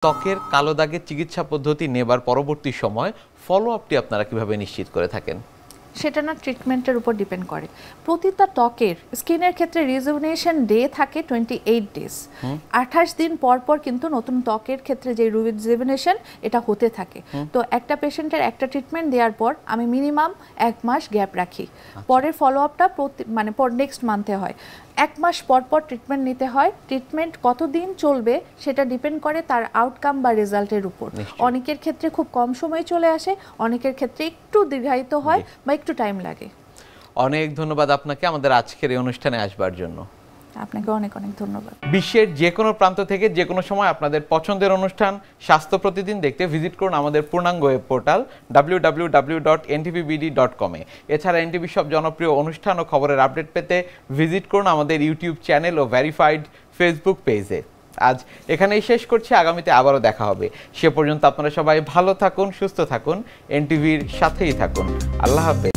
ত্বকের কালো দাগের চিকিৎসা পদ্ধতি নেবার পরবর্তী সময় ফলো আপটি আপনারা কিভাবে নিশ্চিত করে থাকেন? সেটা না ট্রিটমেন্টের উপর ডিপেন্ড করে। প্রতিটা ত্বকের স্কিনের ক্ষেত্রে রিজুভিনেশন ডে থাকে 28 ডেজ। 28 দিন পর পর কিন্তু নতুন ত্বকের ক্ষেত্রে যে রিজুভিনেশন এটা হতে থাকে। তো একটা পেশেন্টের একটা ট্রিটমেন্ট দেওয়ার পর আমি মিনিমাম 1 মাস গ্যাপ রাখি। পরের ফলো আপটা মানে নেক্সট মান্থে হয়। 1 মাস পর পর ট্রিটমেন্ট নিতে হয়। ট্রিটমেন্ট কতদিন চলবে সেটা ডিপেন্ড করে তার আউটকাম বা রেজাল্টের উপর। অনেকের ক্ষেত্রে খুব কম সময়ে চলে আসে, অনেকের ক্ষেত্রে একটু দীর্ঘায়িত হয় বা একটু টাইম লাগে। অনেক ধন্যবাদ আপনাকে আমাদের আজকের এই অনুষ্ঠানে আসবার জন্য। আপনাকে অনেক অনেক ধন্যবাদ। বিশ্বের যে কোনো প্রান্ত থেকে যে কোনো সময় আপনাদের পছন্দের অনুষ্ঠান স্বাস্থ্য প্রতিদিন দেখতে ভিজিট করুন আমাদের পূর্ণাঙ্গ ওয়েব পোর্টাল www.ntvbd.com এ। এছাড়া এনটিভি সব জনপ্রিয় অনুষ্ঠান ও খবরের আপডেট পেতে ভিজিট করুন আমাদের ইউটিউব চ্যানেল ও ভেরিফাইড ফেসবুক পেজে। আজ এখানেই শেষ করছি, আগামীতে আবারও দেখা হবে। সে পর্যন্ত আপনারা সবাই ভালো থাকুন, সুস্থ থাকুন, এনটিভির সাথেই থাকুন। আল্লাহ হাফেজ।